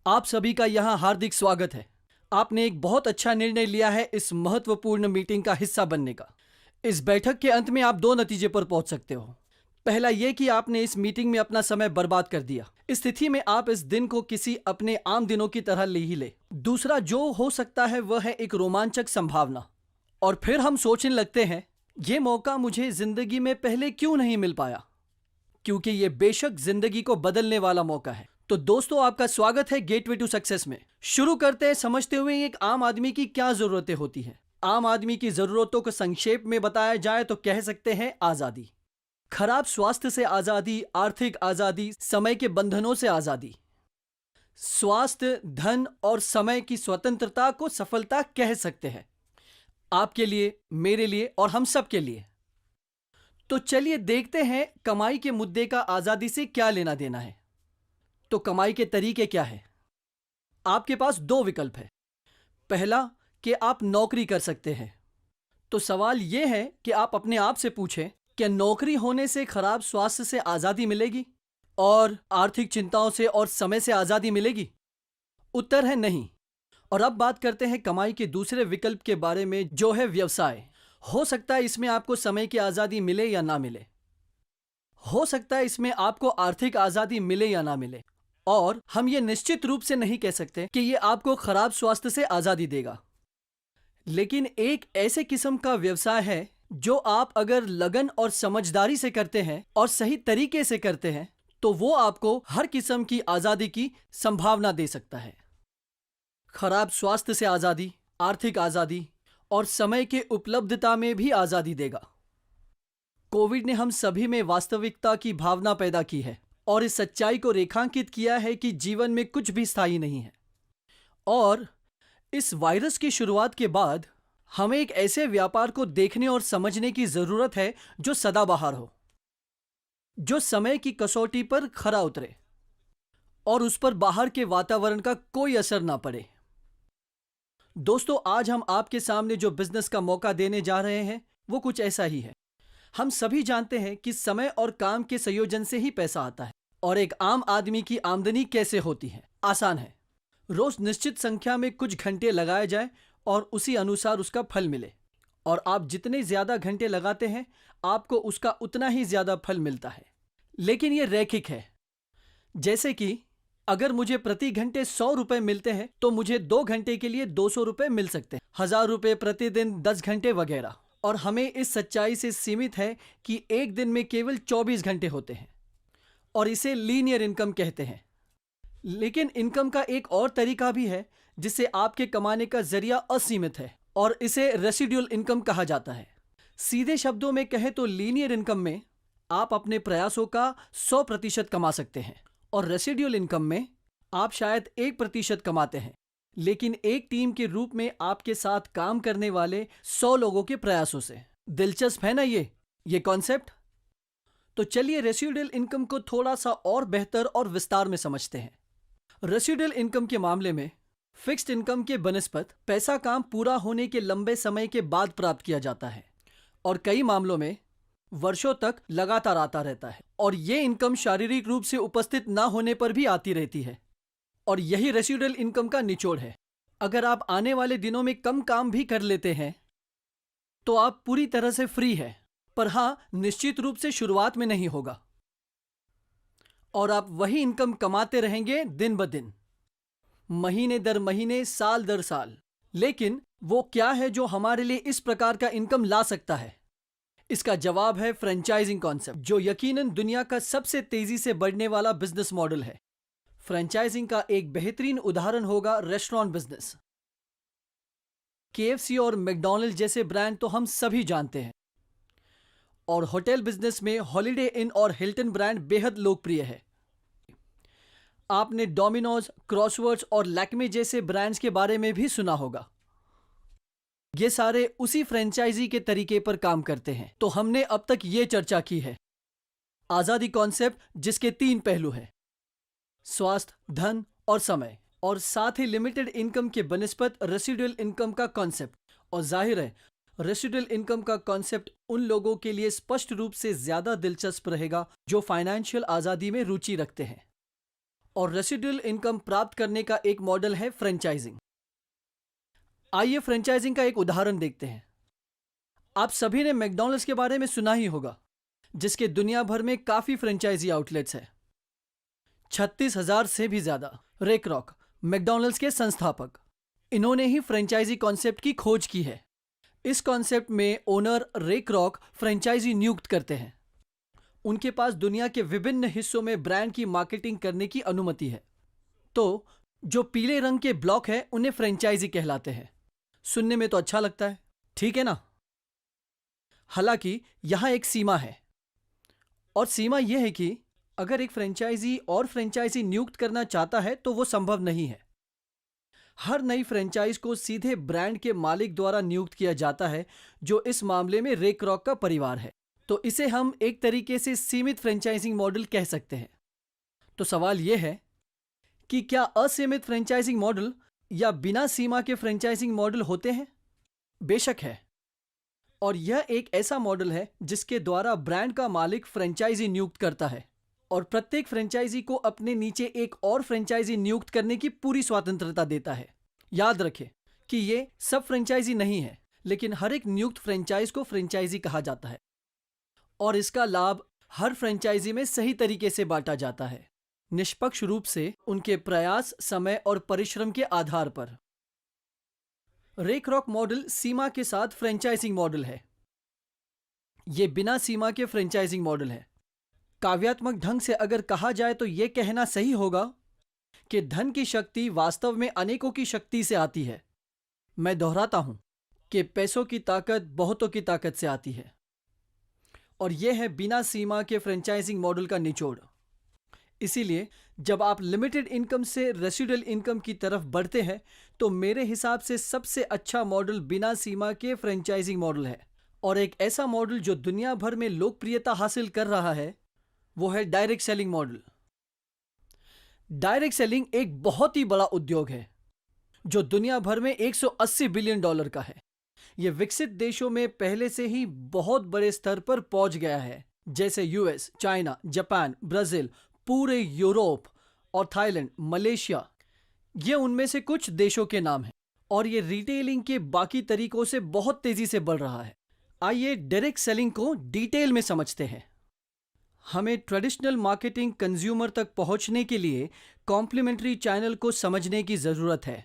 आप सभी का यहाँ हार्दिक स्वागत है। आपने एक बहुत अच्छा निर्णय लिया है इस महत्वपूर्ण मीटिंग का हिस्सा बनने का। इस बैठक के अंत में आप दो नतीजे पर पहुंच सकते हो। पहला ये कि आपने इस मीटिंग में अपना समय बर्बाद कर दिया। इस स्थिति में आप इस दिन को किसी अपने आम दिनों की तरह ले ही ले। दूसरा जो हो सकता है वह है एक रोमांचक संभावना। और फिर हम सोचने लगते हैं, ये मौका मुझे जिंदगी में पहले क्यों नहीं मिल पाया, क्योंकि ये बेशक जिंदगी को बदलने वाला मौका है। तो दोस्तों, आपका स्वागत है गेटवे टू सक्सेस में। शुरू करते हैं समझते हुए एक आम आदमी की क्या जरूरतें होती हैं। आम आदमी की जरूरतों को संक्षेप में बताया जाए तो कह सकते हैं आजादी, खराब स्वास्थ्य से आजादी, आर्थिक आजादी, समय के बंधनों से आजादी। स्वास्थ्य, धन और समय की स्वतंत्रता को सफलता कह सकते हैं, आपके लिए, मेरे लिए और हम सब के लिए। तो चलिए देखते हैं कमाई के मुद्दे का आजादी से क्या लेना देना है। तो कमाई के तरीके क्या है? आपके पास दो विकल्प है। पहला कि आप नौकरी कर सकते हैं। तो सवाल यह है कि आप अपने आप से पूछें, क्या नौकरी होने से खराब स्वास्थ्य से आजादी मिलेगी और आर्थिक चिंताओं से और समय से आजादी मिलेगी? उत्तर है नहीं। और अब बात करते हैं कमाई के दूसरे विकल्प के बारे में, जो है व्यवसाय। हो सकता है इसमें आपको समय की आजादी मिले या ना मिले। हो सकता है इसमें आपको आर्थिक आजादी मिले या ना मिले। और हम ये निश्चित रूप से नहीं कह सकते कि ये आपको खराब स्वास्थ्य से आजादी देगा। लेकिन एक ऐसे किस्म का व्यवसाय है जो आप अगर लगन और समझदारी से करते हैं और सही तरीके से करते हैं तो वो आपको हर किस्म की आजादी की संभावना दे सकता है। खराब स्वास्थ्य से आजादी, आर्थिक आजादी और समय के उपलब्धता में भी आजादी देगा। कोविड ने हम सभी में वास्तविकता की भावना पैदा की है और इस सच्चाई को रेखांकित किया है कि जीवन में कुछ भी स्थायी नहीं है। और इस वायरस की शुरुआत के बाद हमें एक ऐसे व्यापार को देखने और समझने की जरूरत है जो सदाबहार हो, जो समय की कसौटी पर खरा उतरे और उस पर बाहर के वातावरण का कोई असर ना पड़े। दोस्तों, आज हम आपके सामने जो बिजनेस का मौका देने जा रहे हैं वो कुछ ऐसा ही है। हम सभी जानते हैं कि समय और काम के संयोजन से ही पैसा आता है। और एक आम आदमी की आमदनी कैसे होती है? आसान है। रोज निश्चित संख्या में कुछ घंटे लगाए जाए और उसी अनुसार उसका फल मिले। और आप जितने ज्यादा घंटे लगाते हैं आपको उसका उतना ही ज्यादा फल मिलता है। लेकिन यह रैखिक है। जैसे कि अगर मुझे प्रति घंटे 100 रुपए मिलते हैं तो मुझे 2 घंटे के लिए 200 रुपए मिल सकते हैं, 1000 रुपए प्रतिदिन, 10 घंटे वगैरह। और हमें इस सच्चाई से सीमित है कि एक दिन में केवल 24 घंटे होते हैं और इसे लीनियर इनकम कहते हैं। लेकिन इनकम का एक और तरीका भी है जिससे आपके कमाने का जरिया असीमित है और इसे रेसिडुअल इनकम कहा जाता है। सीधे शब्दों में कहें तो लीनियर इनकम में आप अपने प्रयासों का 100% कमा सकते हैं और रेसिडुअल इनकम में आप शायद 1% कमाते हैं, लेकिन एक टीम के रूप में आपके साथ काम करने वाले 100 लोगों के प्रयासों से। दिलचस्प है ना ये कॉन्सेप्ट? तो चलिए रेसिडुअल इनकम को थोड़ा सा और बेहतर और विस्तार में समझते हैं। रेसिडुअल इनकम के मामले में फिक्स्ड इनकम के बनस्पत पैसा काम पूरा होने के लंबे समय के बाद प्राप्त किया जाता है और कई मामलों में वर्षों तक लगातार आता रहता है। और ये इनकम शारीरिक रूप से उपस्थित ना होने पर भी आती रहती है। और यही रेसिडुअल इनकम का निचोड़ है। अगर आप आने वाले दिनों में कम काम भी कर लेते हैं तो आप पूरी तरह से फ्री है, पर हां, निश्चित रूप से शुरुआत में नहीं होगा। और आप वही इनकम कमाते रहेंगे दिन ब दिन, महीने दर महीने, साल दर साल। लेकिन वो क्या है जो हमारे लिए इस प्रकार का इनकम ला सकता है? इसका जवाब है फ्रेंचाइजिंग कॉन्सेप्ट, जो यकीनन दुनिया का सबसे तेजी से बढ़ने वाला बिजनेस मॉडल है। फ्रेंचाइजिंग का एक बेहतरीन उदाहरण होगा रेस्टोरेंट बिजनेस। KFC और मैकडॉनल्ड जैसे ब्रांड तो हम सभी जानते हैं। और होटल बिजनेस में हॉलिडे इन और हिल्टन ब्रांड बेहद लोकप्रिय है। आपने डोमिनोज, क्रॉसवर्ड्स और लैक्मे जैसे ब्रांड्स के बारे में भी सुना होगा। ये सारे उसी फ्रेंचाइजी के तरीके पर काम करते हैं। तो हमने अब तक ये चर्चा की है आजादी कॉन्सेप्ट, जिसके 3 पहलू हैं, स्वास्थ्य, धन और समय, और साथ ही लिमिटेड इनकम के बनस्पत रेसिडुअल इनकम का कॉन्सेप्ट। और जाहिर है रेसिडुअल इनकम का कॉन्सेप्ट उन लोगों के लिए स्पष्ट रूप से ज्यादा दिलचस्प रहेगा जो फाइनेंशियल आजादी में रुचि रखते हैं और रेसिडुअल इनकम प्राप्त करने का एक मॉडल है फ्रेंचाइजिंग। आइए फ्रेंचाइजिंग का एक उदाहरण देखते हैं। आप सभी ने मैकडॉनल्ड्स के बारे में सुना ही होगा, जिसके दुनिया भर में काफी फ्रेंचाइजी आउटलेट्स हैं। 36,000 से भी ज्यादा। रे क्रॉक, मैकडॉनल्ड्स के संस्थापक, इन्होंने ही फ्रेंचाइजी कॉन्सेप्ट की खोज की है। इस कॉन्सेप्ट में ओनर रे क्रॉक फ्रेंचाइजी नियुक्त करते हैं। उनके पास दुनिया के विभिन्न हिस्सों में ब्रांड की मार्केटिंग करने की अनुमति है। तो जो पीले रंग के ब्लॉक है उन्हें फ्रेंचाइजी कहलाते हैं। सुनने में तो अच्छा लगता है, ठीक है ना? हालांकि यहां एक सीमा है, और सीमा यह है कि अगर एक फ्रेंचाइजी और फ्रेंचाइजी नियुक्त करना चाहता है तो वो संभव नहीं है। हर नई फ्रेंचाइज को सीधे ब्रांड के मालिक द्वारा नियुक्त किया जाता है, जो इस मामले में रे क्रॉक का परिवार है। तो इसे हम एक तरीके से सीमित फ्रेंचाइजिंग मॉडल कह सकते हैं। तो सवाल यह है कि क्या असीमित फ्रेंचाइजिंग मॉडल या बिना सीमा के फ्रेंचाइजिंग मॉडल होते हैं? बेशक है। और यह एक ऐसा मॉडल है जिसके द्वारा ब्रांड का मालिक फ्रेंचाइजी नियुक्त करता है और प्रत्येक फ्रेंचाइजी को अपने नीचे एक और फ्रेंचाइजी नियुक्त करने की पूरी स्वतंत्रता देता है। याद रखें कि ये सब फ्रेंचाइजी नहीं है, लेकिन हर एक नियुक्त फ्रेंचाइज को फ्रेंचाइजी कहा जाता है और इसका लाभ हर फ्रेंचाइजी में सही तरीके से बांटा जाता है, निष्पक्ष रूप से उनके प्रयास, समय और परिश्रम के आधार पर। रे क्रॉक मॉडल सीमा के साथ फ्रेंचाइजिंग मॉडल है। यह बिना सीमा के फ्रेंचाइजिंग मॉडल है। काव्यात्मक ढंग से अगर कहा जाए तो यह कहना सही होगा कि धन की शक्ति वास्तव में अनेकों की शक्ति से आती है। मैं दोहराता हूं कि पैसों की ताकत बहुतों की ताकत से आती है, और यह है बिना सीमा के फ्रेंचाइजिंग मॉडल का निचोड़। इसीलिए जब आप लिमिटेड इनकम से रेसिडुअल इनकम की तरफ बढ़ते हैं तो मेरे हिसाब से सबसे अच्छा मॉडल बिना सीमा के फ्रेंचाइजिंग मॉडल है। और एक ऐसा मॉडल जो दुनिया भर में लोकप्रियता हासिल कर रहा है वो है direct selling model. Direct selling एक बहुत ही बड़ा उद्योग है जो दुनिया भर में $180 बिलियन का है। यह विकसित देशों में पहले से ही बहुत बड़े स्तर पर पहुंच गया है, जैसे यूएस, चाइना, जापान, ब्राजील, पूरे यूरोप और थाईलैंड, मलेशिया। ये उनमें से कुछ देशों के नाम हैं, और ये रिटेलिंग के बाकी तरीकों से बहुत तेजी से बढ़ रहा है। आइए डायरेक्ट सेलिंग को डिटेल में समझते हैं। हमें ट्रेडिशनल मार्केटिंग कंज्यूमर तक पहुंचने के लिए कॉम्प्लीमेंट्री चैनल को समझने की जरूरत है।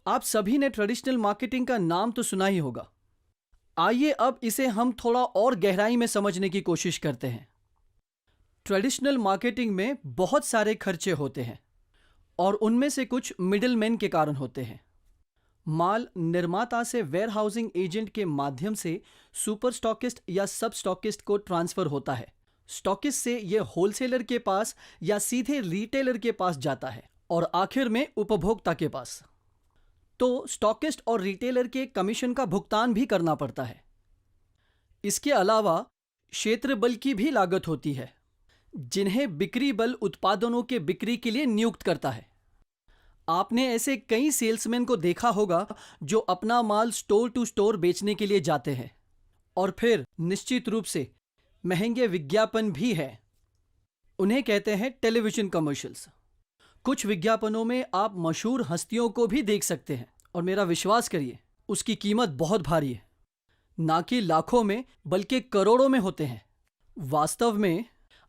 आप सभी ने ट्रेडिशनल मार्केटिंग का नाम तो सुना ही होगा। आइए अब इसे हम थोड़ा और गहराई में समझने की कोशिश करते हैं। ट्रेडिशनल मार्केटिंग में बहुत सारे खर्चे होते हैं और उनमें से कुछ मिडिलमैन के कारण होते हैं। माल निर्माता से वेयरहाउसिंग एजेंट के माध्यम से सुपर स्टॉकिस्ट या सब स्टॉकिस्ट को ट्रांसफर होता है। स्टॉकिस्ट से यह होलसेलर के पास या सीधे रिटेलर के पास जाता है और आखिर में उपभोक्ता के पास। तो स्टॉकिस्ट और रिटेलर के कमीशन का भुगतान भी करना पड़ता है। इसके अलावा क्षेत्र बल की भी लागत होती है, जिन्हें बिक्री बल उत्पादनों के बिक्री के लिए नियुक्त करता है। आपने ऐसे कई सेल्समैन को देखा होगा जो अपना माल स्टोर टू स्टोर बेचने के लिए जाते हैं, और फिर निश्चित रूप से महंगे विज्ञापन भी है। उन्हें कहते हैं टेलीविजन कमर्शियल्स। कुछ विज्ञापनों में आप मशहूर हस्तियों को भी देख सकते हैं, और मेरा विश्वास करिए उसकी कीमत बहुत भारी है। ना कि लाखों में बल्कि करोड़ों में होते हैं। वास्तव में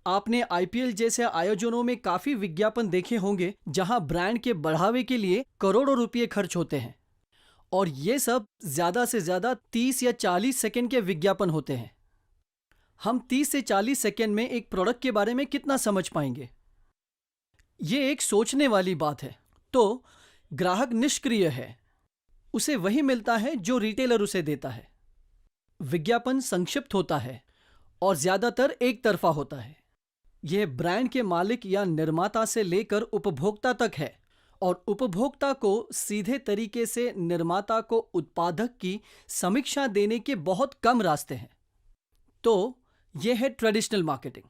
आपने आईपीएल जैसे आयोजनों में काफी विज्ञापन देखे होंगे जहां ब्रांड के बढ़ावे के लिए करोड़ों रुपए खर्च होते हैं, और ये सब ज्यादा से ज्यादा 30 या 40 सेकंड के विज्ञापन होते हैं। हम 30 से 40 सेकंड में एक प्रोडक्ट के बारे में कितना समझ पाएंगे? ये एक सोचने वाली बात है। तो ग्राहक निष्क्रिय है, उसे वही मिलता है जो रिटेलर उसे देता है। विज्ञापन संक्षिप्त होता है और ज्यादातर एक तरफा होता है। यह ब्रांड के मालिक या निर्माता से लेकर उपभोक्ता तक है, और उपभोक्ता को सीधे तरीके से निर्माता को उत्पादक की समीक्षा देने के बहुत कम रास्ते हैं। तो यह है ट्रेडिशनल मार्केटिंग।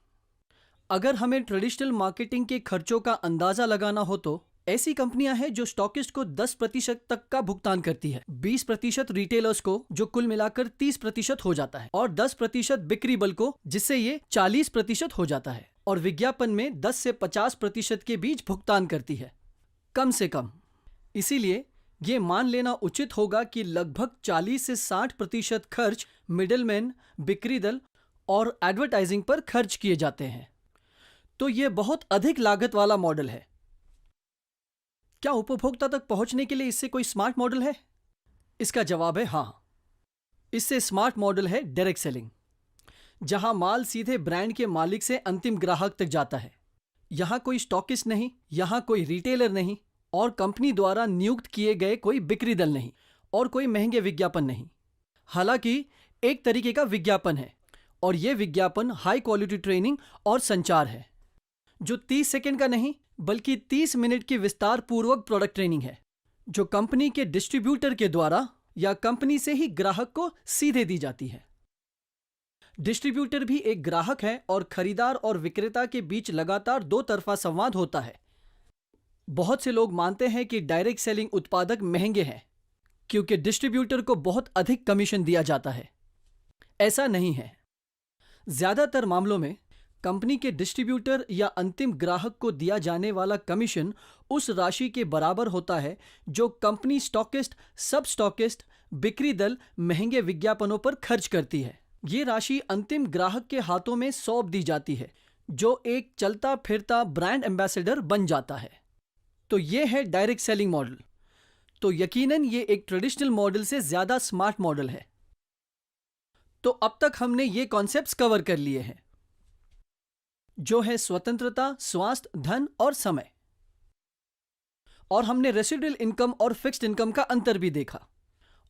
अगर हमें ट्रेडिशनल मार्केटिंग के खर्चों का अंदाजा लगाना हो तो ऐसी कंपनियां हैं जो स्टॉकिस्ट को 10% तक का भुगतान करती है, 20% रिटेलर्स को, जो कुल मिलाकर 30% हो जाता है, और 10% बिक्री बल को, जिससे ये 40% हो जाता है। और विज्ञापन में 10 से 50% के बीच भुगतान करती है, कम से कम। इसीलिए ये मान लेना उचित होगा कि लगभग 40 से 60% खर्च मिडलमैन, बिक्री दल और एडवर्टाइजिंग पर खर्च किए जाते हैं। तो ये बहुत अधिक लागत वाला मॉडल है। क्या उपभोक्ता तक पहुंचने के लिए इससे कोई स्मार्ट मॉडल है? इसका जवाब है हाँ। इससे स्मार्ट मॉडल है डायरेक्ट सेलिंग, जहां माल सीधे ब्रांड के मालिक से अंतिम ग्राहक तक जाता है। यहां कोई स्टॉकिस्ट नहीं, यहां कोई रिटेलर नहीं, और कंपनी द्वारा नियुक्त किए गए कोई बिक्री दल नहीं, और कोई महंगे विज्ञापन नहीं। हालांकि एक तरीके का विज्ञापन है, और यह विज्ञापन हाई क्वालिटी ट्रेनिंग और संचार है, जो 30 सेकंड का नहीं बल्कि 30 मिनट की विस्तार पूर्वक प्रोडक्ट ट्रेनिंग है, जो कंपनी के डिस्ट्रीब्यूटर के द्वारा या कंपनी से ही ग्राहक को सीधे दी जाती है। डिस्ट्रीब्यूटर भी एक ग्राहक है और खरीदार और विक्रेता के बीच लगातार दो तरफा संवाद होता है। बहुत से लोग मानते हैं कि डायरेक्ट सेलिंग उत्पादक महंगे हैं क्योंकि डिस्ट्रीब्यूटर को बहुत अधिक कमीशन दिया जाता है। ऐसा नहीं है। ज्यादातर मामलों में कंपनी के डिस्ट्रीब्यूटर या अंतिम ग्राहक को दिया जाने वाला कमीशन उस राशि के बराबर होता है जो कंपनी स्टॉकिस्ट, सब स्टॉकिस्ट, बिक्री दल महंगे विज्ञापनों पर खर्च करती है। ये राशि अंतिम ग्राहक के हाथों में सौंप दी जाती है, जो एक चलता फिरता ब्रांड एम्बेसडर बन जाता है। तो ये है डायरेक्ट सेलिंग मॉडल। तो यकीनन ये एक ट्रेडिशनल मॉडल से ज्यादा स्मार्ट मॉडल है। तो अब तक हमने ये कॉन्सेप्ट्स कवर कर लिए हैं, जो है स्वतंत्रता, स्वास्थ्य, धन और समय। और हमने रेसिडुअल इनकम और फिक्स्ड इनकम का अंतर भी देखा,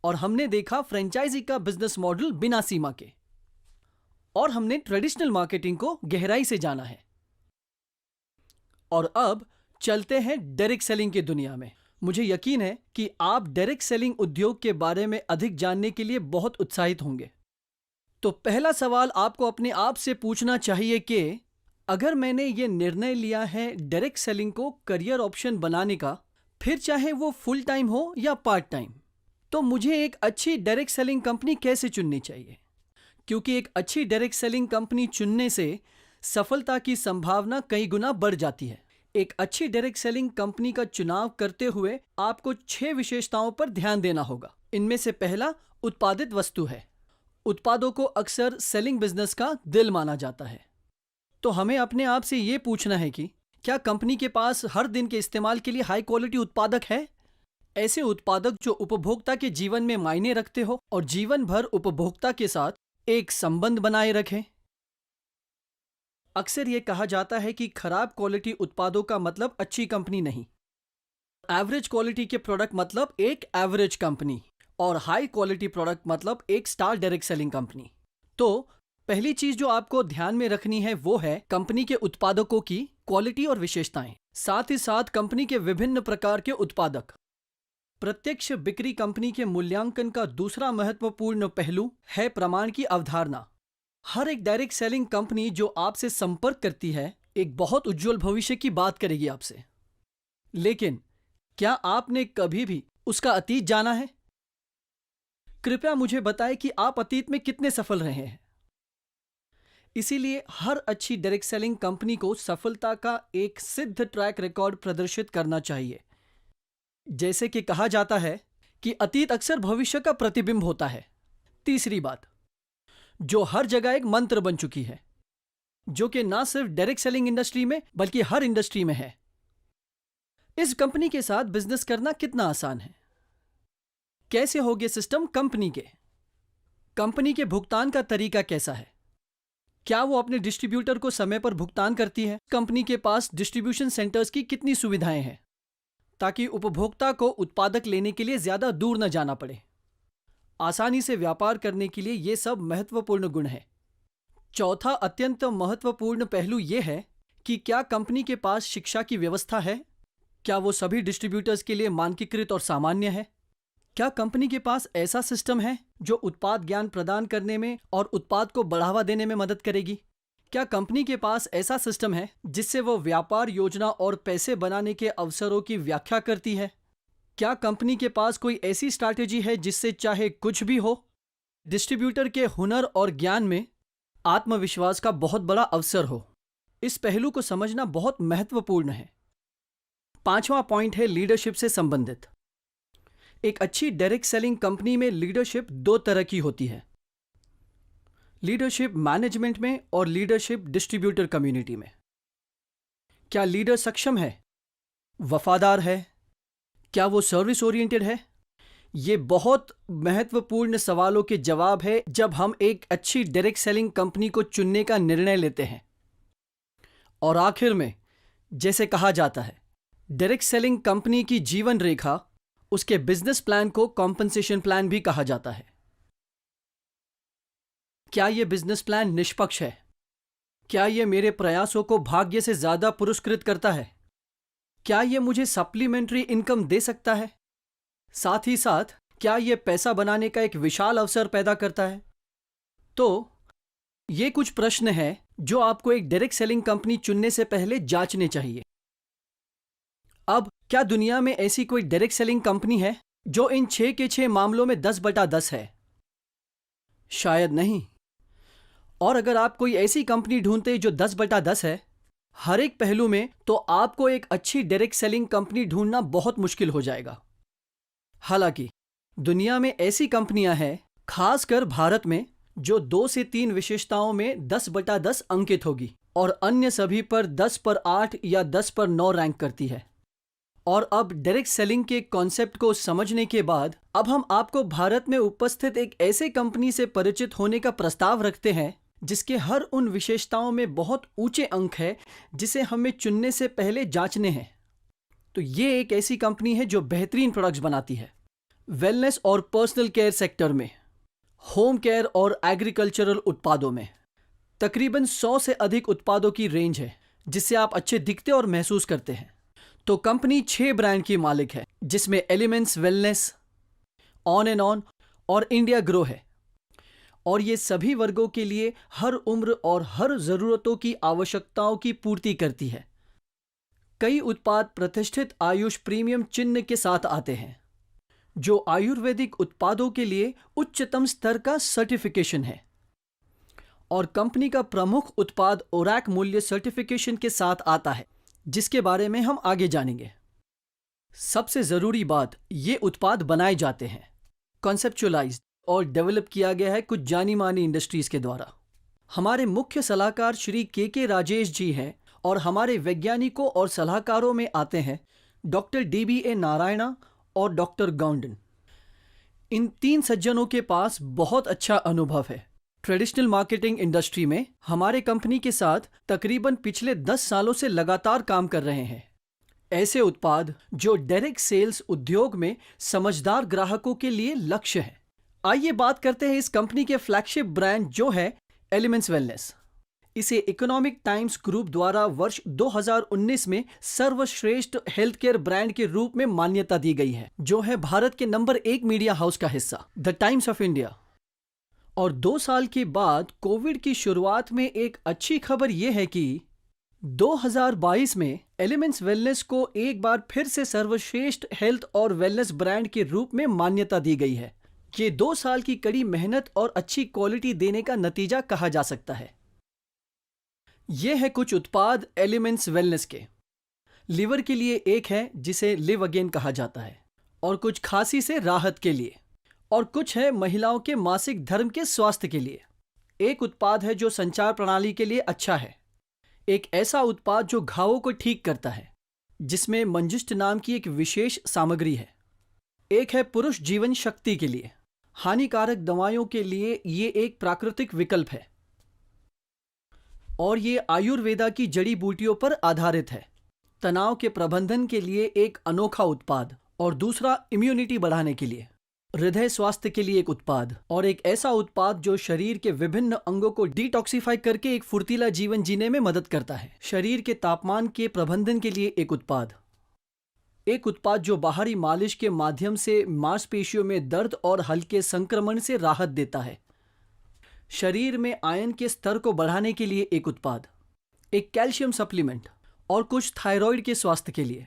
और हमने देखा फ्रेंचाइजी का बिजनेस मॉडल बिना सीमा के, और हमने ट्रेडिशनल मार्केटिंग को गहराई से जाना है। और अब चलते हैं डायरेक्ट सेलिंग की दुनिया में। मुझे यकीन है कि आप डायरेक्ट सेलिंग उद्योग के बारे में अधिक जानने के लिए बहुत उत्साहित होंगे। तो पहला सवाल आपको अपने आप से पूछना चाहिए कि अगर मैंने ये निर्णय लिया है डायरेक्ट सेलिंग को करियर ऑप्शन बनाने का, फिर चाहे वो फुल टाइम हो या पार्ट टाइम, तो मुझे एक अच्छी डायरेक्ट सेलिंग कंपनी कैसे चुननी चाहिए? क्योंकि एक अच्छी डायरेक्ट सेलिंग कंपनी चुनने से सफलता की संभावना कई गुना बढ़ जाती है। एक अच्छी डायरेक्ट सेलिंग कंपनी का चुनाव करते हुए आपको 6 विशेषताओं पर ध्यान देना होगा। इनमें से पहला उत्पादित वस्तु है। उत्पादों को अक्सर सेलिंग बिजनेस का दिल माना जाता है। तो हमें अपने आप से ये पूछना है कि क्या कंपनी के पास हर दिन के इस्तेमाल के लिए हाई क्वालिटी उत्पादक है? ऐसे उत्पादक जो उपभोक्ता के जीवन में मायने रखते हो और जीवन भर उपभोक्ता के साथ एक संबंध बनाए रखें। अक्सर यह कहा जाता है कि खराब क्वालिटी उत्पादों का मतलब अच्छी कंपनी नहीं। एवरेज क्वालिटी के प्रोडक्ट मतलब एक एवरेज कंपनी, और हाई क्वालिटी प्रोडक्ट मतलब एक स्टार डायरेक्ट सेलिंग कंपनी। तो पहली चीज जो आपको ध्यान में रखनी है वो है कंपनी के उत्पादकों की क्वालिटी और विशेषताएं, साथ ही साथ कंपनी के विभिन्न प्रकार के उत्पादक। प्रत्यक्ष बिक्री कंपनी के मूल्यांकन का दूसरा महत्वपूर्ण पहलू है प्रमाण की अवधारणा। हर एक डायरेक्ट सेलिंग कंपनी जो आपसे संपर्क करती है एक बहुत उज्जवल भविष्य की बात करेगी आपसे, लेकिन क्या आपने कभी भी उसका अतीत जाना है? कृपया मुझे बताएं कि आप अतीत में कितने सफल रहे हैं। इसीलिए हर अच्छी डायरेक्ट सेलिंग कंपनी को सफलता का एक सिद्ध ट्रैक रिकॉर्ड प्रदर्शित करना चाहिए। जैसे कि कहा जाता है कि अतीत अक्सर भविष्य का प्रतिबिंब होता है। तीसरी बात, जो हर जगह एक मंत्र बन चुकी है, जो कि ना सिर्फ डायरेक्ट सेलिंग इंडस्ट्री में बल्कि हर इंडस्ट्री में है। इस कंपनी के साथ बिजनेस करना कितना आसान है? कैसे होगे सिस्टम कंपनी के? कंपनी के भुगतान का तरीका कैसा है? क्या वो अपने डिस्ट्रीब्यूटर को समय पर भुगतान करती है? कंपनी के पास डिस्ट्रीब्यूशन सेंटर्स की कितनी सुविधाएं हैं ताकि उपभोक्ता को उत्पादक लेने के लिए ज्यादा दूर न जाना पड़े? आसानी से व्यापार करने के लिए ये सब महत्वपूर्ण गुण है। चौथा अत्यंत महत्वपूर्ण पहलू यह है कि क्या कंपनी के पास शिक्षा की व्यवस्था है? क्या वो सभी डिस्ट्रीब्यूटर्स के लिए मानकीकृत और सामान्य है? क्या कंपनी के पास ऐसा सिस्टम है जो उत्पाद ज्ञान प्रदान करने में और उत्पाद को बढ़ावा देने में मदद करेगी? क्या कंपनी के पास ऐसा सिस्टम है जिससे वो व्यापार योजना और पैसे बनाने के अवसरों की व्याख्या करती है? क्या कंपनी के पास कोई ऐसी स्ट्रैटेजी है जिससे चाहे कुछ भी हो, डिस्ट्रीब्यूटर के हुनर और ज्ञान में आत्मविश्वास का बहुत बड़ा अवसर हो? इस पहलू को समझना बहुत महत्वपूर्ण है। 5वां पॉइंट है लीडरशिप से संबंधित। एक अच्छी डायरेक्ट सेलिंग कंपनी में लीडरशिप दो तरह की होती है, लीडरशिप मैनेजमेंट में और लीडरशिप डिस्ट्रीब्यूटर कम्युनिटी में। क्या लीडर सक्षम है, वफादार है, क्या वो सर्विस ओरिएंटेड है? ये बहुत महत्वपूर्ण सवालों के जवाब है जब हम एक अच्छी डायरेक्ट सेलिंग कंपनी को चुनने का निर्णय लेते हैं। और आखिर में, जैसे कहा जाता है, डायरेक्ट सेलिंग कंपनी की जीवन रेखा, उसके बिजनेस प्लान को कॉम्पनसेशन प्लान भी कहा जाता है। क्या यह बिजनेस प्लान निष्पक्ष है? क्या यह मेरे प्रयासों को भाग्य से ज्यादा पुरस्कृत करता है? क्या यह मुझे सप्लीमेंट्री इनकम दे सकता है? साथ ही साथ क्या यह पैसा बनाने का एक विशाल अवसर पैदा करता है? तो ये कुछ प्रश्न हैं जो आपको एक डायरेक्ट सेलिंग कंपनी चुनने से पहले जांचने चाहिए। अब क्या दुनिया में ऐसी कोई डायरेक्ट सेलिंग कंपनी है जो इन 6 के 6 मामलों में 10/10 है? शायद नहीं। और अगर आप कोई ऐसी कंपनी ढूंढते जो 10/10 है हर एक पहलू में, तो आपको एक अच्छी डायरेक्ट सेलिंग कंपनी ढूंढना बहुत मुश्किल हो जाएगा। हालांकि दुनिया में ऐसी कंपनियां हैं, खासकर भारत में, जो 2 से 3 विशेषताओं में 10/10 अंकित होगी और अन्य सभी पर 10 पर 8 या 10 पर 9 रैंक करती है। और अब डायरेक्ट सेलिंग के कॉन्सेप्ट को समझने के बाद अब हम आपको भारत में उपस्थित एक ऐसे कंपनी से परिचित होने का प्रस्ताव रखते हैं जिसके हर उन विशेषताओं में बहुत ऊंचे अंक है जिसे हमें चुनने से पहले जांचने हैं। तो ये एक ऐसी कंपनी है जो बेहतरीन प्रोडक्ट्स बनाती है वेलनेस और पर्सनल केयर सेक्टर में, होम केयर और एग्रीकल्चरल उत्पादों में। तकरीबन 100 से अधिक उत्पादों की रेंज है जिससे आप अच्छे दिखते और महसूस करते हैं। तो कंपनी 6 ब्रांड की मालिक है जिसमें elements wellness, on and on और इंडिया ग्रो है। और ये सभी वर्गों के लिए हर उम्र और हर जरूरतों की आवश्यकताओं की पूर्ति करती है। कई उत्पाद प्रतिष्ठित आयुष प्रीमियम चिन्ह के साथ आते हैं जो आयुर्वेदिक उत्पादों के लिए उच्चतम स्तर का सर्टिफिकेशन है। और कंपनी का प्रमुख उत्पाद ओरैक मूल्य सर्टिफिकेशन के साथ आता है जिसके बारे में हम आगे जानेंगे। सबसे जरूरी बात, ये उत्पाद बनाए जाते हैं, कॉन्सेप्चुअलाइज्ड और डेवलप किया गया है कुछ जानी मानी इंडस्ट्रीज के द्वारा। हमारे मुख्य सलाहकार श्री के राजेश जी हैं और हमारे वैज्ञानिकों और सलाहकारों में आते हैं डॉक्टर DBA नारायणा और डॉक्टर गौंडन। इन 3 सज्जनों के पास बहुत अच्छा अनुभव है ट्रेडिशनल मार्केटिंग इंडस्ट्री में। हमारे कंपनी के साथ तकरीबन पिछले 10 सालों से लगातार काम कर रहे हैं। ऐसे उत्पाद जो डायरेक्ट सेल्स उद्योग में समझदार ग्राहकों के लिए लक्ष्य है। आइए बात करते हैं इस कंपनी के फ्लैगशिप ब्रांड जो है एलिमेंट्स वेलनेस। इसे इकोनॉमिक टाइम्स ग्रुप द्वारा वर्ष 2019 में सर्वश्रेष्ठ हेल्थ केयर ब्रांड के रूप में मान्यता दी गई है, जो है भारत के नंबर 1 मीडिया हाउस का हिस्सा, द टाइम्स ऑफ इंडिया। और 2 साल के बाद कोविड की शुरुआत में एक अच्छी खबर यह है कि 2022 में एलिमेंट्स वेलनेस को एक बार फिर से सर्वश्रेष्ठ हेल्थ और वेलनेस ब्रांड के रूप में मान्यता दी गई है। ये 2 साल की कड़ी मेहनत और अच्छी क्वालिटी देने का नतीजा कहा जा सकता है। ये है कुछ उत्पाद एलिमेंट्स वेलनेस के। लिवर के लिए एक है जिसे लिव अगेन कहा जाता है, और कुछ खांसी से राहत के लिए, और कुछ है महिलाओं के मासिक धर्म के स्वास्थ्य के लिए। एक उत्पाद है जो संचार प्रणाली के लिए अच्छा है, एक ऐसा उत्पाद जो घावों को ठीक करता है जिसमें मंजिष्ठ नाम की एक विशेष सामग्री है। एक है पुरुष जीवन शक्ति के लिए, हानिकारक दवाइयों के लिए ये एक प्राकृतिक विकल्प है, और ये आयुर्वेदा की जड़ी बूटियों पर आधारित है। तनाव के प्रबंधन के लिए एक अनोखा उत्पाद, और दूसरा इम्यूनिटी बढ़ाने के लिए, हृदय स्वास्थ्य के लिए एक उत्पाद, और एक ऐसा उत्पाद जो शरीर के विभिन्न अंगों को डिटॉक्सिफाई करके एक फुर्तीला जीवन जीने में मदद करता है। शरीर के तापमान के प्रबंधन के लिए एक उत्पाद, एक उत्पाद जो बाहरी मालिश के माध्यम से मांसपेशियों में दर्द और हल्के संक्रमण से राहत देता है। शरीर में आयन के स्तर को बढ़ाने के लिए एक उत्पाद, एक कैल्शियम सप्लीमेंट, और कुछ थायराइड के स्वास्थ्य के लिए,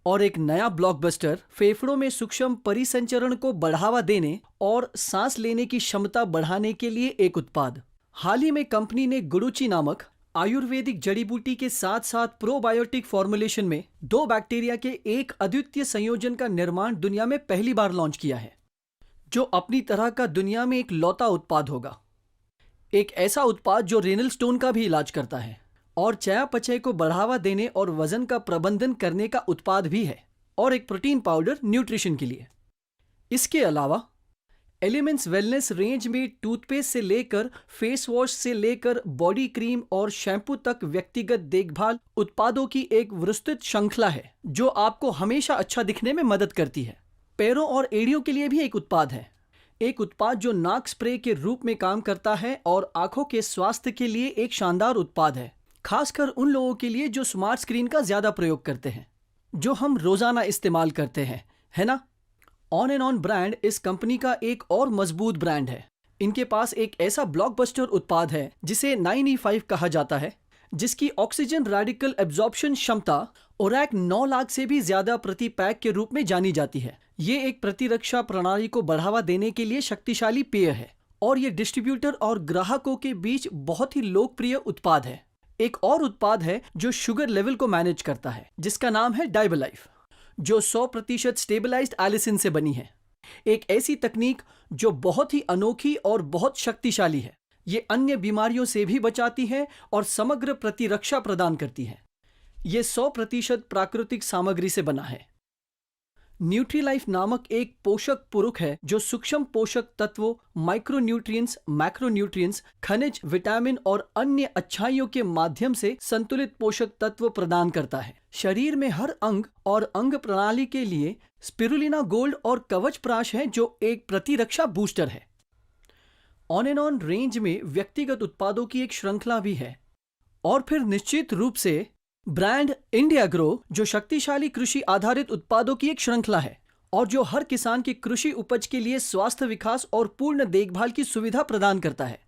और एक नया ब्लॉकबस्टर फेफड़ों में सूक्ष्म परिसंचरण को बढ़ावा देने और सांस लेने की क्षमता बढ़ाने के लिए एक उत्पाद। हाल ही में कंपनी ने गुडुची नामक आयुर्वेदिक जड़ी बूटी के साथ साथ प्रोबायोटिक फॉर्मुलेशन में 2 बैक्टीरिया के एक अद्वितीय संयोजन का निर्माण दुनिया में पहली बार लॉन्च किया है, जो अपनी तरह का दुनिया में एक लौता उत्पाद होगा। एक ऐसा उत्पाद जो रेनल स्टोन का भी इलाज करता है और चयापचय को बढ़ावा देने और वजन का प्रबंधन करने का उत्पाद भी है, और एक प्रोटीन पाउडर न्यूट्रिशन के लिए। इसके अलावा एलिमेंट्स वेलनेस रेंज में टूथपेस्ट से लेकर फेस वॉश से लेकर बॉडी क्रीम और शैम्पू तक व्यक्तिगत देखभाल उत्पादों की एक विस्तृत श्रृंखला है, जो आपको हमेशा अच्छा दिखने में मदद करती है। पैरों और एड़ियों के लिए भी एक उत्पाद है, एक उत्पाद जो नाक स्प्रे के रूप में काम करता है और आंखों के स्वास्थ्य के लिए एक शानदार उत्पाद है, खासकर उन लोगों के लिए जो स्मार्ट स्क्रीन का ज्यादा प्रयोग करते हैं, जो हम रोजाना इस्तेमाल करते हैं, है ना? ऑन एंड ऑन ब्रांड इस कंपनी का एक और मजबूत ब्रांड है। इनके पास एक ऐसा ब्लॉकबस्टर उत्पाद है जिसे 9E5 कहा जाता है, जिसकी ऑक्सीजन रेडिकल एब्जॉर्प्शन क्षमता ओरैक 9 लाख से भी ज्यादा प्रति पैक के रूप में जानी जाती है। ये एक प्रतिरक्षा प्रणाली को बढ़ावा देने के लिए शक्तिशाली पेय है और ये डिस्ट्रीब्यूटर और ग्राहकों के बीच बहुत ही लोकप्रिय उत्पाद है। एक और उत्पाद है जो शुगर लेवल को मैनेज करता है, जिसका नाम है डाइबलाइफ, जो 100% स्टेबलाइज्ड एलिसिन से बनी है। एक ऐसी तकनीक जो बहुत ही अनोखी और बहुत शक्तिशाली है। ये अन्य बीमारियों से भी बचाती है और समग्र प्रतिरक्षा प्रदान करती है। ये 100% प्राकृतिक सामग्री से बना है। न्यूट्रीलाइफ नामक एक पोषक पूरक है जो सूक्ष्म पोषक तत्वों, माइक्रोन्यूट्रिएंट्स, मैक्रोन्यूट्रिएंट्स, खनिज, विटामिन और अन्य अच्छाइयों के माध्यम से संतुलित पोषक तत्व प्रदान करता है। शरीर में हर अंग और अंग प्रणाली के लिए स्पिरुलिना गोल्ड और कवच प्राश है, जो एक प्रतिरक्षा बूस्टर है। ऑन एंड ऑन रेंज में व्यक्तिगत उत्पादों की एक श्रृंखला भी है, और फिर निश्चित रूप से ब्रांड इंडिया ग्रो, जो शक्तिशाली कृषि आधारित उत्पादों की एक श्रृंखला है और जो हर किसान की कृषि उपज के लिए स्वास्थ्य विकास और पूर्ण देखभाल की सुविधा प्रदान करता है।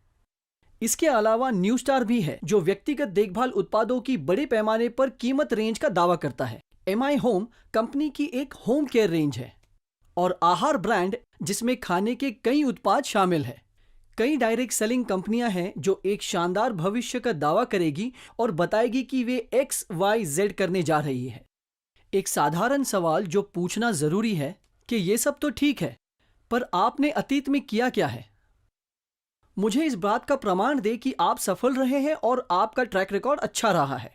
इसके अलावा न्यू स्टार भी है, जो व्यक्तिगत देखभाल उत्पादों की बड़े पैमाने पर कीमत रेंज का दावा करता है। एमआई होम कंपनी की एक होम केयर रेंज है और आहार ब्रांड, जिसमें खाने के कई उत्पाद शामिल है। कई डायरेक्ट सेलिंग कंपनियां हैं जो एक शानदार भविष्य का दावा करेगी और बताएगी कि वे XYZ करने जा रही है। एक साधारण सवाल जो पूछना जरूरी है कि ये सब तो ठीक है, पर आपने अतीत में किया क्या है? मुझे इस बात का प्रमाण दे कि आप सफल रहे हैं और आपका ट्रैक रिकॉर्ड अच्छा रहा है।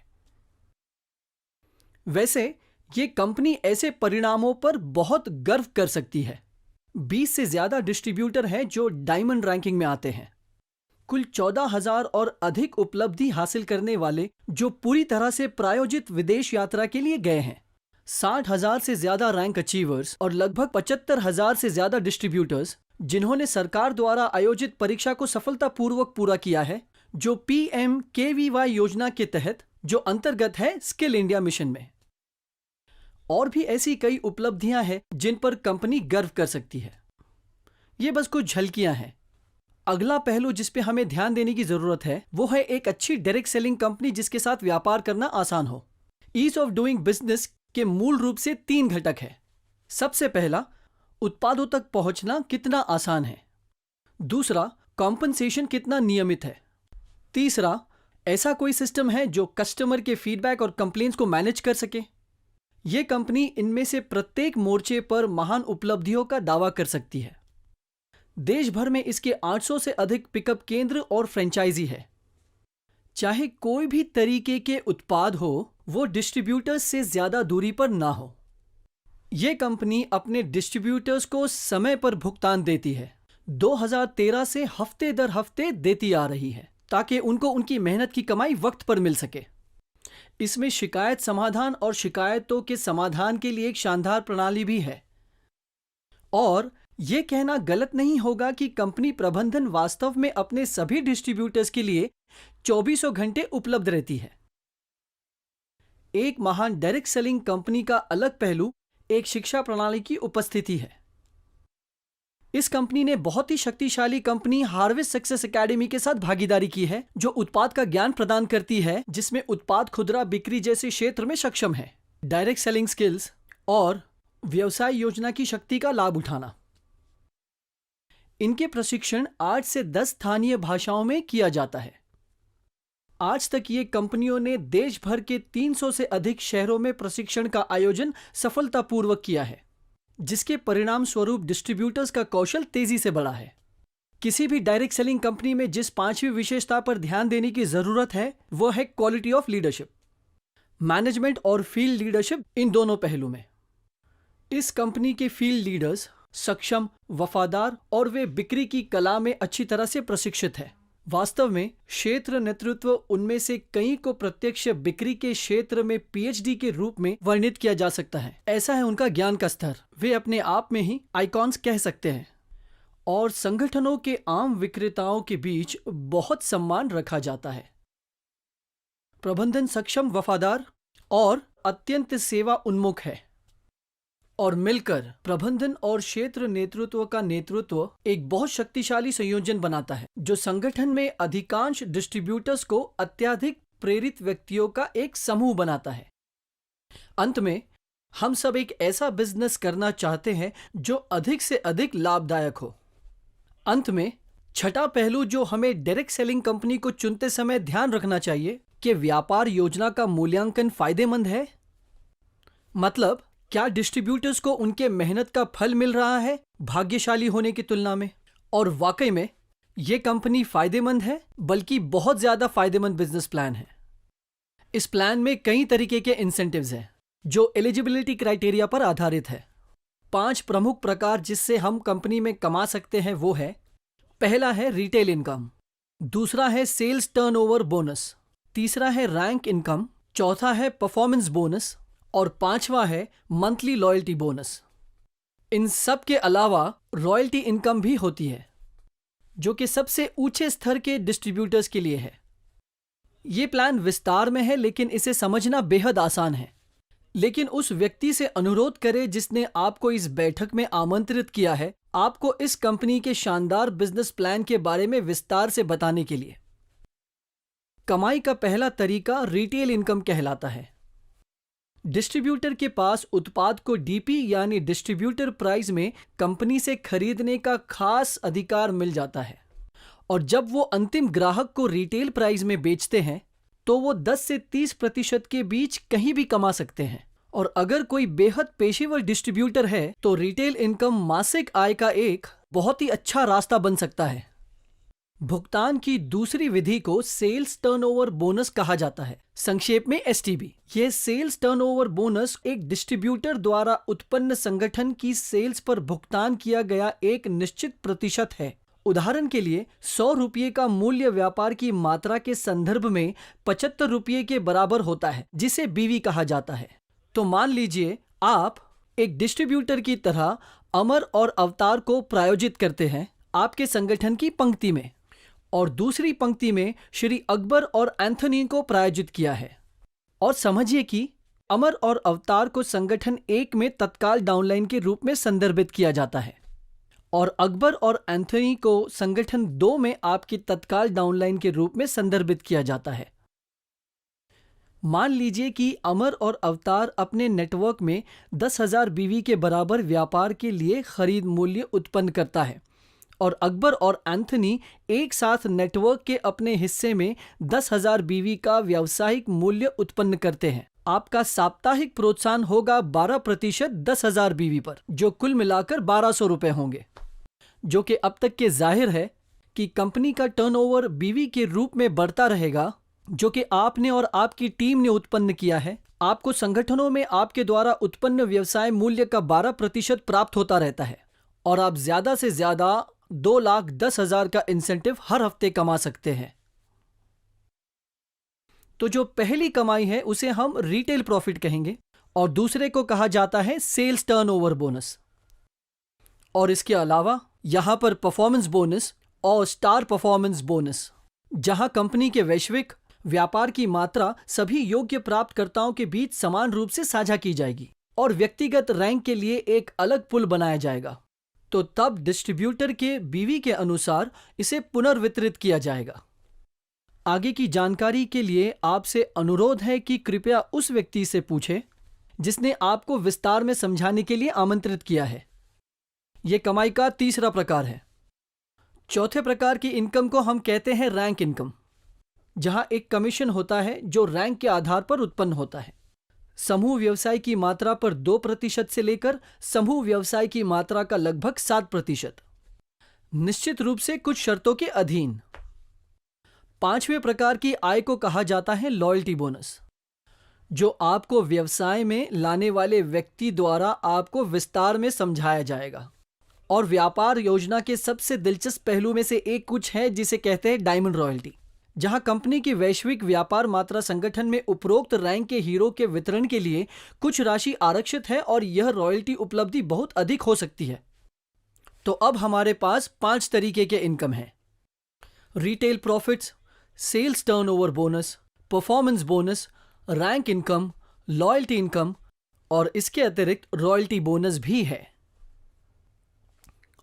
वैसे ये कंपनी ऐसे परिणामों पर बहुत गर्व कर सकती है। 20 से ज्यादा डिस्ट्रीब्यूटर हैं जो डायमंड रैंकिंग में आते हैं। कुल 14,000 और अधिक उपलब्धि हासिल करने वाले जो पूरी तरह से प्रायोजित विदेश यात्रा के लिए गए हैं। 60,000 से ज्यादा रैंक अचीवर्स और लगभग 75,000 से ज्यादा डिस्ट्रीब्यूटर्स जिन्होंने सरकार द्वारा आयोजित परीक्षा को सफलतापूर्वक पूरा किया है, जो PMKVY योजना के तहत, जो अंतर्गत है स्किल इंडिया मिशन में। और भी ऐसी कई उपलब्धियां हैं जिन पर कंपनी गर्व कर सकती है। ये बस कुछ झलकियां हैं। अगला पहलू जिस पे हमें ध्यान देने की जरूरत है वो है एक अच्छी डायरेक्ट सेलिंग कंपनी जिसके साथ व्यापार करना आसान हो। ईज ऑफ डूइंग बिजनेस के मूल रूप से 3 घटक है। सबसे पहला, उत्पादों तक पहुंचना कितना आसान है। दूसरा, कॉम्पनसेशन कितना नियमित है। तीसरा, ऐसा कोई सिस्टम है जो कस्टमर के फीडबैक और कंप्लेंट्स को मैनेज कर सके। ये कंपनी इनमें से प्रत्येक मोर्चे पर महान उपलब्धियों का दावा कर सकती है। देश भर में इसके 800 से अधिक पिकअप केंद्र और फ्रेंचाइजी है। चाहे कोई भी तरीके के उत्पाद हो, वो डिस्ट्रीब्यूटर्स से ज्यादा दूरी पर ना हो। ये कंपनी अपने डिस्ट्रीब्यूटर्स को समय पर भुगतान देती है। 2013 से हफ्ते दर हफ्ते देती आ रही है ताकि उनको उनकी मेहनत की कमाई वक्त पर मिल सके। इसमें शिकायत समाधान और शिकायतों के समाधान के लिए एक शानदार प्रणाली भी है। और यह कहना गलत नहीं होगा कि कंपनी प्रबंधन वास्तव में अपने सभी डिस्ट्रीब्यूटर्स के लिए 24 घंटे उपलब्ध रहती है। एक महान डायरेक्ट सेलिंग कंपनी का अलग पहलू एक शिक्षा प्रणाली की उपस्थिति है। इस कंपनी ने बहुत ही शक्तिशाली कंपनी हार्वेस्ट सक्सेस एकेडमी के साथ भागीदारी की है, जो उत्पाद का ज्ञान प्रदान करती है, जिसमें उत्पाद खुदरा बिक्री जैसे क्षेत्र में सक्षम है। डायरेक्ट सेलिंग स्किल्स और व्यवसाय योजना की शक्ति का लाभ उठाना। इनके प्रशिक्षण 8 से 10 स्थानीय भाषाओं में किया जाता है। आज तक ये कंपनियों ने देश भर के 300 से अधिक शहरों में प्रशिक्षण का आयोजन सफलतापूर्वक किया है, जिसके परिणाम स्वरूप डिस्ट्रीब्यूटर्स का कौशल तेजी से बढ़ा है। किसी भी डायरेक्ट सेलिंग कंपनी में जिस पांचवी विशेषता पर ध्यान देने की जरूरत है वो है क्वालिटी ऑफ लीडरशिप। मैनेजमेंट और फील्ड लीडरशिप, इन दोनों पहलू में इस कंपनी के फील्ड लीडर्स सक्षम, वफादार और वे बिक्री की कला में अच्छी तरह से प्रशिक्षित है। वास्तव में क्षेत्र नेतृत्व उनमें से कई को प्रत्यक्ष बिक्री के क्षेत्र में पीएचडी के रूप में वर्णित किया जा सकता है। ऐसा है उनका ज्ञान का स्तर, वे अपने आप में ही आइकॉन्स कह सकते हैं और संगठनों के आम विक्रेताओं के बीच बहुत सम्मान रखा जाता है। प्रबंधन सक्षम, वफादार और अत्यंत सेवा उन्मुख है और मिलकर प्रबंधन और क्षेत्र नेतृत्व का नेतृत्व एक बहुत शक्तिशाली संयोजन बनाता है जो संगठन में अधिकांश डिस्ट्रीब्यूटर्स को अत्यधिक प्रेरित व्यक्तियों का एक समूह बनाता है। अंत में हम सब एक ऐसा बिजनेस करना चाहते हैं जो अधिक से अधिक लाभदायक हो। अंत में छठा पहलू जो हमें डायरेक्ट सेलिंग कंपनी को चुनते समय ध्यान रखना चाहिए कि व्यापार योजना का मूल्यांकन फायदेमंद है। मतलब क्या डिस्ट्रीब्यूटर्स को उनके मेहनत का फल मिल रहा है भाग्यशाली होने की तुलना में, और वाकई में यह कंपनी फायदेमंद है, बल्कि बहुत ज्यादा फायदेमंद बिजनेस प्लान है। इस प्लान में कई तरीके के इंसेंटिव्स हैं जो एलिजिबिलिटी क्राइटेरिया पर आधारित है। 5 प्रमुख प्रकार जिससे हम कंपनी में कमा सकते हैं वो है, पहला है रिटेल इनकम, दूसरा है सेल्स टर्नओवर बोनस, तीसरा है रैंक इनकम, चौथा है परफॉर्मेंस बोनस और पांचवा है मंथली लॉयल्टी बोनस। इन सब के अलावा रॉयल्टी इनकम भी होती है जो कि सबसे ऊंचे स्तर के डिस्ट्रीब्यूटर्स के लिए है। ये प्लान विस्तार में है लेकिन इसे समझना बेहद आसान है। लेकिन उस व्यक्ति से अनुरोध करें जिसने आपको इस बैठक में आमंत्रित किया है आपको इस कंपनी के शानदार बिजनेस प्लान के बारे में विस्तार से बताने के लिए। कमाई का पहला तरीका रिटेल इनकम कहलाता है। डिस्ट्रीब्यूटर के पास उत्पाद को डीपी यानी डिस्ट्रीब्यूटर प्राइस में कंपनी से खरीदने का खास अधिकार मिल जाता है और जब वो अंतिम ग्राहक को रिटेल प्राइस में बेचते हैं तो वो 10 से 30% के बीच कहीं भी कमा सकते हैं। और अगर कोई बेहद पेशेवर डिस्ट्रीब्यूटर है तो रिटेल इनकम मासिक आय का एक बहुत ही अच्छा रास्ता बन सकता है। भुगतान की दूसरी विधि को सेल्स टर्नओवर बोनस कहा जाता है, संक्षेप में एसटीबी। यह सेल्स टर्नओवर बोनस एक डिस्ट्रीब्यूटर द्वारा उत्पन्न संगठन की सेल्स पर भुगतान किया गया एक निश्चित प्रतिशत है। उदाहरण के लिए 100 रुपये का मूल्य व्यापार की मात्रा के संदर्भ में 75 रुपये के बराबर होता है, जिसे बीवी कहा जाता है। तो मान लीजिए आप एक डिस्ट्रीब्यूटर की तरह अमर और अवतार को प्रायोजित करते हैं आपके संगठन की पंक्ति में और दूसरी पंक्ति में श्री अकबर और एंथनी को प्रायोजित किया है। और समझिए कि अमर और अवतार को संगठन 1 में तत्काल डाउनलाइन के रूप में संदर्भित किया जाता है और अकबर और एंथनी को संगठन 2 में आपकी तत्काल डाउनलाइन के रूप में संदर्भित किया जाता है। मान लीजिए कि अमर और अवतार अपने नेटवर्क में 10,000 बीवी के बराबर व्यापार के लिए खरीद मूल्य उत्पन्न करता है और अकबर और एंथनी एक साथ नेटवर्क के अपने हिस्से में 10,000 बीवी का व्यावसायिक मूल्य उत्पन्न करते हैं। आपका साप्ताहिक प्रोत्साहन होगा 12% 10,000 बीवी पर, जो कुल मिलाकर 1,200 रुपए होंगे, जो कि अब तक के जाहिर है कि कंपनी का टर्नओवर बीवी के रूप में बढ़ता रहेगा, जो कि आपने और आपकी टीम ने उत्पन्न किया है। आपको संगठनों में आपके द्वारा उत्पन्न व्यवसाय मूल्य का 12% प्राप्त होता रहता है और आप ज्यादा से ज्यादा 2,10,000 का इंसेंटिव हर हफ्ते कमा सकते हैं। तो जो पहली कमाई है उसे हम रिटेल प्रॉफिट कहेंगे और दूसरे को कहा जाता है सेल्स टर्नओवर बोनस। और इसके अलावा यहां पर परफॉर्मेंस बोनस और स्टार परफॉर्मेंस बोनस, जहां कंपनी के वैश्विक व्यापार की मात्रा सभी योग्य प्राप्तकर्ताओं के बीच समान रूप से साझा की जाएगी और व्यक्तिगत रैंक के लिए एक अलग पुल बनाया जाएगा। तो तब डिस्ट्रीब्यूटर के बीवी के अनुसार इसे पुनर्वितरित किया जाएगा। आगे की जानकारी के लिए आपसे अनुरोध है कि कृपया उस व्यक्ति से पूछें जिसने आपको विस्तार में समझाने के लिए आमंत्रित किया है। यह कमाई का तीसरा प्रकार है। चौथे प्रकार की इनकम को हम कहते हैं रैंक इनकम। जहां एक कमीशन होता है जो रैंक के आधार पर उत्पन्न होता है। समूह व्यवसाय की मात्रा पर 2% से लेकर समूह व्यवसाय की मात्रा का लगभग 7%, निश्चित रूप से कुछ शर्तों के अधीन। पांचवें प्रकार की आय को कहा जाता है लॉयल्टी बोनस, जो आपको व्यवसाय में लाने वाले व्यक्ति द्वारा आपको विस्तार में समझाया जाएगा। और व्यापार योजना के सबसे दिलचस्प पहलू में से एक कुछ है जिसे कहते हैं डायमंड रॉयल्टी, जहां कंपनी की वैश्विक व्यापार मात्रा संगठन में उपरोक्त रैंक के हीरो के वितरण के लिए कुछ राशि आरक्षित है और यह रॉयल्टी उपलब्धि बहुत अधिक हो सकती है। तो अब हमारे पास 5 तरीके के इनकम हैं: retail profits, sales turnover bonus, performance bonus, rank income, loyalty income और इसके अतिरिक्त रॉयल्टी बोनस भी है।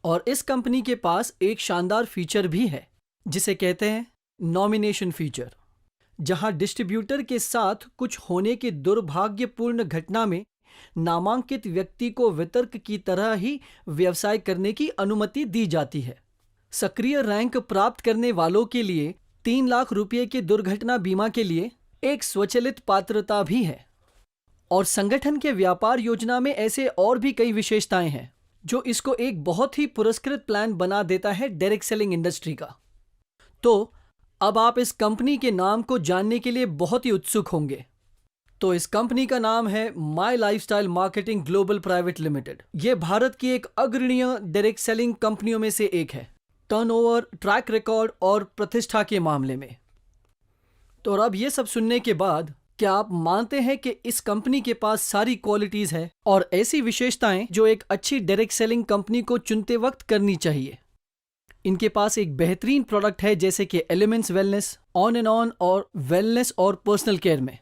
और इस कंपनी के पास एक शानदार फीचर भी है जिसे कहते हैं नॉमिनेशन फीचर, जहां डिस्ट्रीब्यूटर के साथ कुछ होने की दुर्भाग्यपूर्ण घटना में नामांकित व्यक्ति को वितरक की तरह ही व्यवसाय करने की अनुमति दी जाती है। सक्रिय रैंक प्राप्त करने वालों के लिए 3 लाख रुपये के दुर्घटना बीमा के लिए एक स्वचालित पात्रता भी है। और संगठन के व्यापार योजना में ऐसे और भी कई विशेषताएं हैं जो इसको एक बहुत ही पुरस्कृत प्लान बना देता है डायरेक्ट सेलिंग इंडस्ट्री का। तो अब आप इस कंपनी के नाम को जानने के लिए बहुत ही उत्सुक होंगे। तो इस कंपनी का नाम है my lifestyle marketing global private limited. यह भारत की एक अग्रणीय डायरेक्ट सेलिंग कंपनियों में से एक है, टर्नओवर, ट्रैक रिकॉर्ड और प्रतिष्ठा के मामले में। तो अब ये सब सुनने के बाद क्या आप मानते हैं कि इस कंपनी के पास सारी क्वालिटीज है और ऐसी विशेषताएं जो एक अच्छी डायरेक्ट सेलिंग कंपनी को चुनते वक्त करनी चाहिए? इनके पास एक बेहतरीन प्रोडक्ट है जैसे कि elements wellness, on and on और वेलनेस और पर्सनल केयर में,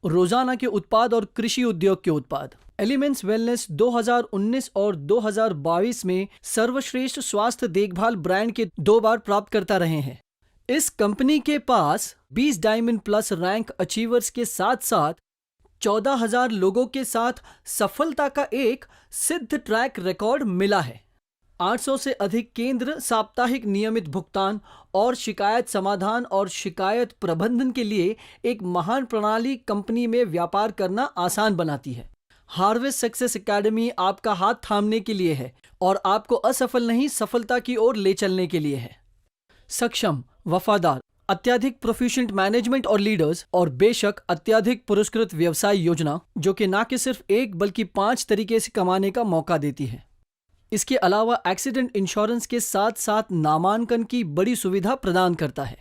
रोजाना के उत्पाद और कृषि उद्योग के उत्पाद। एलिमेंट्स वेलनेस 2019 और 2022 में सर्वश्रेष्ठ स्वास्थ्य देखभाल ब्रांड के 2 बार प्राप्त करता रहे हैं। इस कंपनी के पास 20 डायमंड प्लस रैंक अचीवर्स के साथ साथ 14,000 लोगों के साथ सफलता का एक सिद्ध ट्रैक रिकॉर्ड मिला है। 800 से अधिक केंद्र साप्ताहिक नियमित भुगतान और शिकायत समाधान और शिकायत प्रबंधन के लिए एक महान प्रणाली कंपनी में व्यापार करना आसान बनाती है। हार्वेस्ट सक्सेस एकेडमी आपका हाथ थामने के लिए है और आपको असफल नहीं सफलता की ओर ले चलने के लिए है। सक्षम, वफादार, अत्यधिक प्रोफिशिएंट मैनेजमेंट और लीडर्स और बेशक अत्यधिक पुरस्कृत व्यवसाय योजना जो कि न कि सिर्फ एक बल्कि 5 तरीके से कमाने का मौका देती है। इसके अलावा एक्सीडेंट इंश्योरेंस के साथ साथ नामांकन की बड़ी सुविधा प्रदान करता है।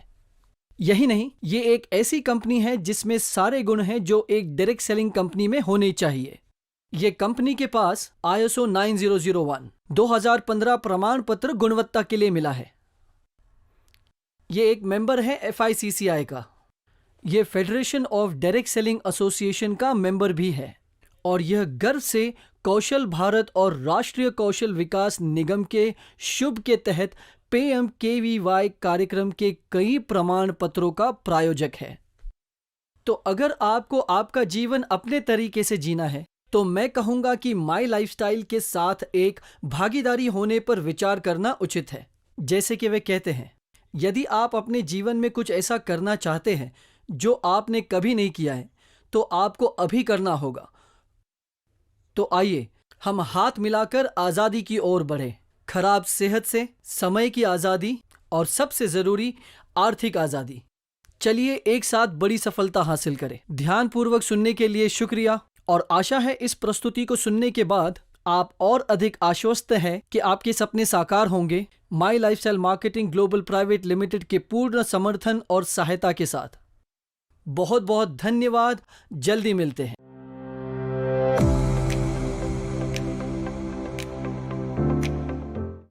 यही नहीं, ये एक ऐसी कंपनी है जिसमें सारे गुण हैं जो एक डायरेक्ट सेलिंग कंपनी में होने चाहिए। ये कंपनी के पास ISO 9001 2015 प्रमाण पत्र गुणवत्ता के लिए मिला है। ये एक मेंबर है FICCI का। ये federation of direct selling association का मेंबर भी है और यह गर्व से कौशल भारत और राष्ट्रीय कौशल विकास निगम के शुभ के तहत PMKVY कार्यक्रम के कई प्रमाण पत्रों का प्रायोजक है। तो अगर आपको आपका जीवन अपने तरीके से जीना है तो मैं कहूंगा कि माई लाइफस्टाइल के साथ एक भागीदारी होने पर विचार करना उचित है। जैसे कि वे कहते हैं, यदि आप अपने जीवन में कुछ ऐसा करना चाहते हैं जो आपने कभी नहीं किया है तो आपको अभी करना होगा। तो आइए हम हाथ मिलाकर आज़ादी की ओर बढ़े, खराब सेहत से, समय की आज़ादी और सबसे ज़रूरी आर्थिक आज़ादी। चलिए एक साथ बड़ी सफलता हासिल करें। ध्यानपूर्वक सुनने के लिए शुक्रिया और आशा है इस प्रस्तुति को सुनने के बाद आप और अधिक आश्वस्त हैं कि आपके सपने साकार होंगे my lifestyle marketing global private limited के पूर्ण समर्थन और सहायता के साथ। बहुत बहुत धन्यवाद। जल्दी मिलते हैं।